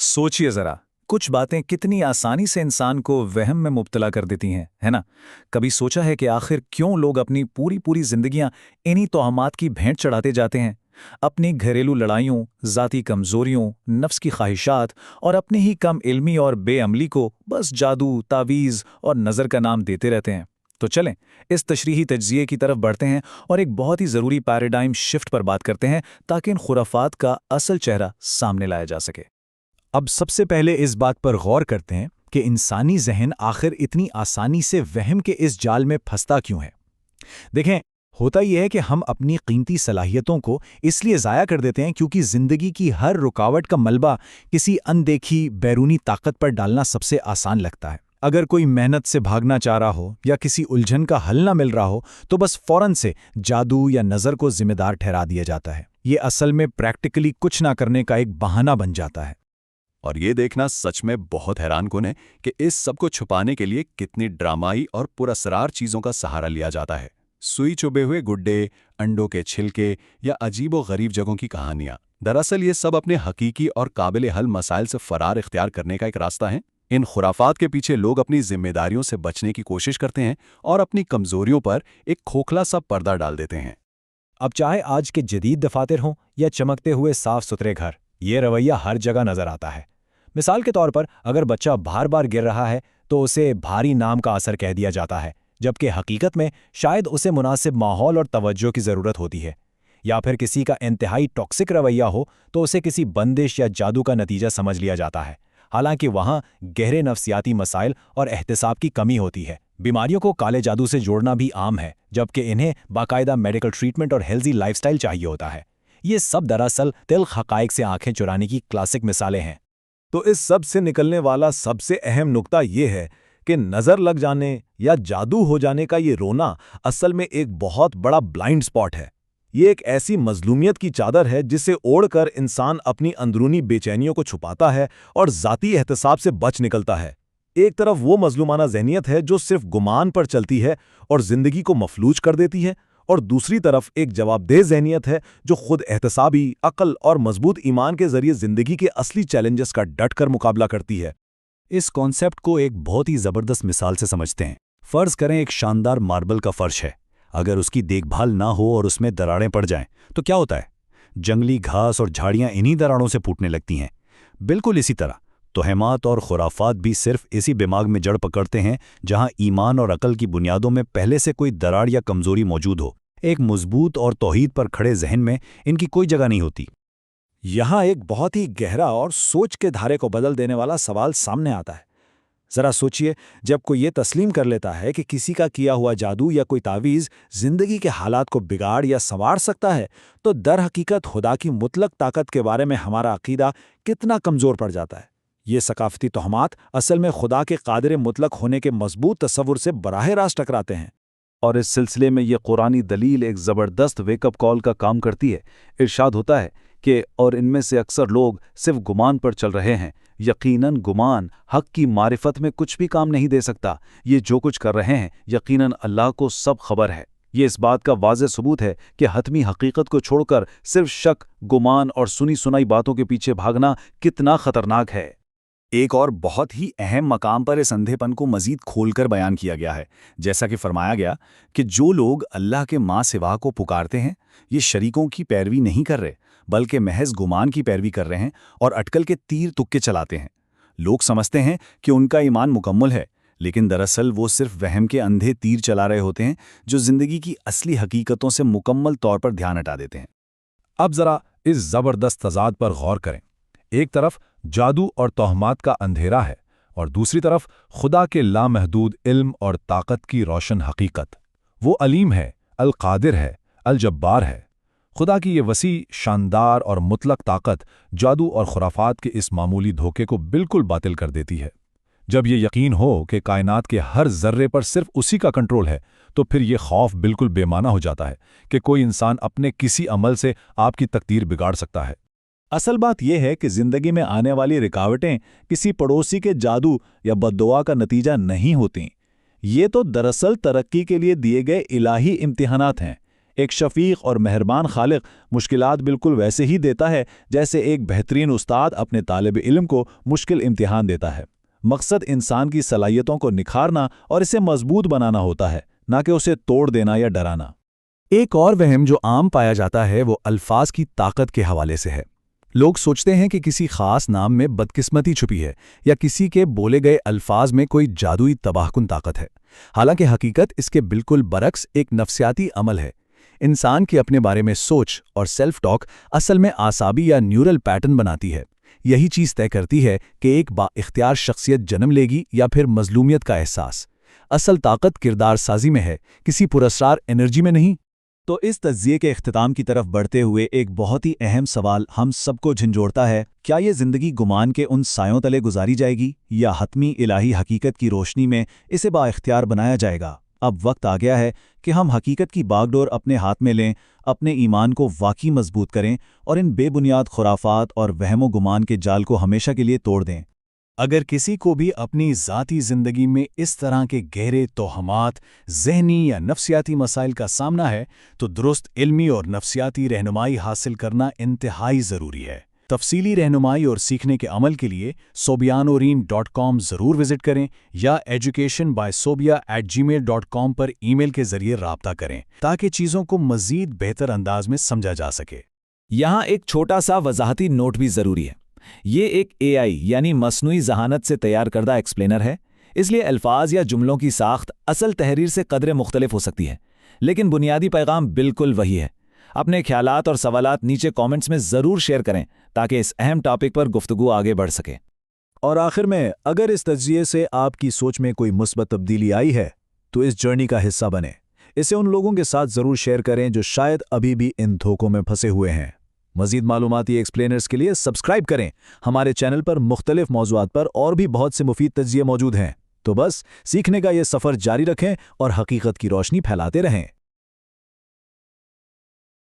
सोचिए जरा, कुछ बातें कितनी आसानी से इंसान को वहम में मुब्तला कर देती हैं, है ना? कभी सोचा है कि आखिर क्यों लोग अपनी पूरी पूरी जिंदगियां इन्हीं तोहमात की भेंट चढ़ाते जाते हैं? अपनी घरेलू लड़ाइयों, ज़ाती कमज़ोरियों, नफ्स की ख्वाहिशात और अपनी ही कम इल्मी और बेअमली को बस जादू, तावीज़ और नज़र का नाम देते रहते हैं। तो चलें, इस तशरीही तज्ज़िये की तरफ बढ़ते हैं और एक बहुत ही ज़रूरी पैराडाइम शिफ्ट पर बात करते हैं ताकि इन खुराफात का असल चेहरा सामने लाया जा सके। अब सबसे पहले इस बात पर गौर करते हैं कि इंसानी जहन आखिर इतनी आसानी से वहम के इस जाल में फंसता क्यों है। देखें, होता यह है कि हम अपनी कीमती सलाहियतों को इसलिए ज़ाया कर देते हैं क्योंकि ज़िंदगी की हर रुकावट का मलबा किसी अनदेखी बैरूनी ताकत पर डालना सबसे आसान लगता है। अगर कोई मेहनत से भागना चाह रहा हो या किसी उलझन का हल ना मिल रहा हो तो बस फौरन से जादू या नज़र को जिम्मेदार ठहरा दिया जाता है। ये असल में प्रैक्टिकली कुछ ना करने का एक बहाना बन जाता है। और ये देखना सच में बहुत हैरानकुन है कि इस सब को छुपाने के लिए कितनी ड्रामाई और पुरस्रार चीज़ों का सहारा लिया जाता है। सुई चुभे हुए गुड्डे, अंडों के छिलके या अजीबो गरीब जगहों की कहानियां। दरअसल ये सब अपने हकीकी और काबिल हल मसाइल से फरार इख्तियार करने का एक रास्ता है। इन खुराफात के पीछे लोग अपनी जिम्मेदारियों से बचने की कोशिश करते हैं और अपनी कमजोरियों पर एक खोखला सा पर्दा डाल देते हैं। अब चाहे आज के जदीद दफातर हों या चमकते हुए साफ सुथरे घर, ये रवैया हर जगह नजर आता है। मिसाल के तौर पर अगर बच्चा बार बार गिर रहा है तो उसे भारी नाम का असर कह दिया जाता है, जबकि हकीकत में शायद उसे मुनासिब माहौल और तवज्जो की ज़रूरत होती है। या फिर किसी का इंतहाई टॉक्सिक रवैया हो तो उसे किसी बंदिश या जादू का नतीजा समझ लिया जाता है, हालांकि वहाँ गहरे नफ्सियाती मसाइल और एहतिसाब की कमी होती है। बीमारियों को काले जादू से जोड़ना भी आम है, जबकि इन्हें बाकायदा मेडिकल ट्रीटमेंट और हेल्दी लाइफस्टाइल चाहिए होता है। ये सब दरअसल तिल्ख हक़ाइक़ से आंखें चुराने की क्लासिक मिसालें हैं। तो इस सब से निकलने वाला सबसे अहम नुक्ता ये है कि नज़र लग जाने या जादू हो जाने का ये रोना असल में एक बहुत बड़ा ब्लाइंड स्पॉट है। ये एक ऐसी मजलूमियत की चादर है जिसे ओढ़कर इंसान अपनी अंदरूनी बेचैनियों को छुपाता है और ज़ाती एहतिसाब से बच निकलता है। एक तरफ वो मजलूमाना ज़हनियत है जो सिर्फ गुमान पर चलती है और ज़िंदगी को मफलूज कर देती है, और दूसरी तरफ एक जवाबदेह ज़हनियत है जो खुद एहतसाबी, अक्ल और मजबूत ईमान के ज़रिए ज़िंदगी के असली चैलेंजेस का डट कर मुकाबला करती है। इस कॉन्सेप्ट को एक बहुत ही ज़बरदस्त मिसाल से समझते हैं। फ़र्ज़ करें एक शानदार मार्बल का फ़र्श है। अगर उसकी देखभाल ना हो और उसमें दरारें पड़ जाएं तो क्या होता है? जंगली घास और झाड़ियाँ इन्हीं दरारों से फूटने लगती हैं। बिल्कुल इसी तरह तोहमात और खुराफात भी सिर्फ इसी दिमाग में जड़ पकड़ते हैं जहाँ ईमान और अकल की बुनियादों में पहले से कोई दरार या कमज़ोरी मौजूद हो। एक मजबूत और तौहीद पर खड़े जहन में इनकी कोई जगह नहीं होती। यहाँ एक बहुत ही गहरा और सोच के धारे को बदल देने वाला सवाल सामने आता है। ज़रा सोचिए, जब कोई ये तस्लीम कर लेता है कि किसी का किया हुआ जादू या कोई तावीज़ ज़िंदगी के हालात को बिगाड़ या संवार सकता है, तो दर हकीकत खुदा की मुतलक ताकत के बारे में हमारा अकीदा कितना कमज़ोर पड़ जाता है। ये सकाफती तोहमात असल में खुदा के कादिर मुतलक होने के मजबूत तस्वुर से बराह रास्त टकराते हैं। और इस सिलसिले में ये कुरानी दलील एक ज़बरदस्त वेकअप कॉल का काम करती है। इरशाद होता है कि और इनमें से अक्सर लोग सिर्फ गुमान पर चल रहे हैं। यकीनन गुमान हक की मारिफत में कुछ भी काम नहीं दे सकता। ये जो कुछ कर रहे हैं यकीनन अल्लाह को सब खबर है। ये इस बात का वाज़ेह सबूत है कि हतमी हकीकत को छोड़कर सिर्फ शक, गुमान और सुनी सुनाई बातों के पीछे भागना कितना ख़तरनाक है। एक और बहुत ही अहम मकाम पर इस अंधेपन को मजीद खोलकर बयान किया गया है। जैसा कि फरमाया गया कि जो लोग अल्लाह के माँ सिवा को पुकारते हैं, ये शरीकों की पैरवी नहीं कर रहे, बल्कि महज गुमान की पैरवी कर रहे हैं और अटकल के तीर तुक्के चलाते हैं। लोग समझते हैं कि उनका ईमान मुकम्मल है, लेकिन दरअसल वो सिर्फ वहम के अंधे तीर चला रहे होते हैं जो ज़िंदगी की असली हकीकतों से मुकम्मल तौर पर ध्यान हटा देते हैं। अब ज़रा इस ज़बरदस्त तज़ाद पर गौर करें। एक तरफ जादू और तोहमात का अंधेरा है और दूसरी तरफ खुदा के लामहदूद इल्म और ताकत की रोशन हकीकत। वो अलीम है, अल कादिर है, अल जब्बार है। खुदा की ये वसी, शानदार और मुतलक ताकत जादू और खुराफात के इस मामूली धोखे को बिल्कुल बातिल कर देती है। जब ये यकीन हो कि कायनात के हर जर्रे पर सिर्फ उसी का कंट्रोल है, तो फिर ये खौफ बिल्कुल बेमाना हो जाता है कि कोई इंसान अपने किसी अमल से आपकी तकदीर बिगाड़ सकता है। असल बात यह है कि ज़िंदगी में आने वाली रुकावटें किसी पड़ोसी के जादू या बद्दुआ का नतीजा नहीं होती। ये तो दरअसल तरक्की के लिए दिए गए इलाही इम्तिहानात हैं। ایک شفیق اور مہربان خالق مشکلات بالکل ویسے ہی دیتا ہے جیسے ایک بہترین استاد اپنے طالب علم کو مشکل امتحان دیتا ہے۔ مقصد انسان کی صلاحیتوں کو نکھارنا اور اسے مضبوط بنانا ہوتا ہے، نہ کہ اسے توڑ دینا یا ڈرانا۔ ایک اور وہم جو عام پایا جاتا ہے وہ الفاظ کی طاقت کے حوالے سے ہے۔ لوگ سوچتے ہیں کہ کسی خاص نام میں بدقسمتی چھپی ہے یا کسی کے بولے گئے الفاظ میں کوئی جادوئی تباہ کن طاقت ہے، حالانکہ حقیقت اس کے بالکل برعکس ایک نفسیاتی عمل ہے۔ انسان کی اپنے بارے میں سوچ اور سیلف ٹاک اصل میں اعصابی یا نیورل پیٹرن بناتی ہے۔ یہی چیز طے کرتی ہے کہ ایک با اختیار شخصیت جنم لے گی یا پھر مظلومیت کا احساس۔ اصل طاقت کردار سازی میں ہے، کسی پراسرار انرجی میں نہیں۔ تو اس تجزیے کے اختتام کی طرف بڑھتے ہوئے ایک بہت ہی اہم سوال ہم سب کو جھنجھوڑتا ہے، کیا یہ زندگی گمان کے ان سایوں تلے گزاری جائے گی یا حتمی الہی حقیقت کی روشنی میں اسے با اختیار بنایا جائے گا؟ اب وقت آ گیا ہے کہ ہم حقیقت کی باغ ڈور اپنے ہاتھ میں لیں، اپنے ایمان کو واقعی مضبوط کریں اور ان بے بنیاد خرافات اور وہم و گمان کے جال کو ہمیشہ کے لیے توڑ دیں۔ اگر کسی کو بھی اپنی ذاتی زندگی میں اس طرح کے گہرے توہمات، ذہنی یا نفسیاتی مسائل کا سامنا ہے تو درست علمی اور نفسیاتی رہنمائی حاصل کرنا انتہائی ضروری ہے۔ تفصیلی رہنمائی اور سیکھنے کے عمل کے لیے sobyanoreen.com ضرور وزٹ کریں یا educationbysobya@gmail.com پر ای میل کے ذریعے رابطہ کریں تاکہ چیزوں کو مزید بہتر انداز میں سمجھا جا سکے۔ یہاں ایک چھوٹا سا وضاحتی نوٹ بھی ضروری ہے۔ یہ ایک AI یعنی مصنوعی ذہانت سے تیار کردہ ایکسپلینر ہے، اس لیے الفاظ یا جملوں کی ساخت اصل تحریر سے قدرے مختلف ہو سکتی ہے، لیکن بنیادی پیغام بالکل وہی ہے۔ اپنے خیالات اور سوالات نیچے کامنٹس میں ضرور شیئر کریں تاکہ اس اہم ٹاپک پر گفتگو آگے بڑھ سکے۔ اور آخر میں، اگر اس تجزیے سے آپ کی سوچ میں کوئی مثبت تبدیلی آئی ہے تو اس جرنی کا حصہ بنیں۔ اسے ان لوگوں کے ساتھ ضرور شیئر کریں جو شاید ابھی بھی ان دھوکوں میں پھنسے ہوئے ہیں۔ مزید معلوماتی ایکسپلینرز کے لیے سبسکرائب کریں۔ ہمارے چینل پر مختلف موضوعات پر اور بھی بہت سے مفید تجزیے موجود ہیں۔ تو بس سیکھنے کا یہ سفر جاری رکھیں اور حقیقت کی روشنی پھیلاتے رہیں۔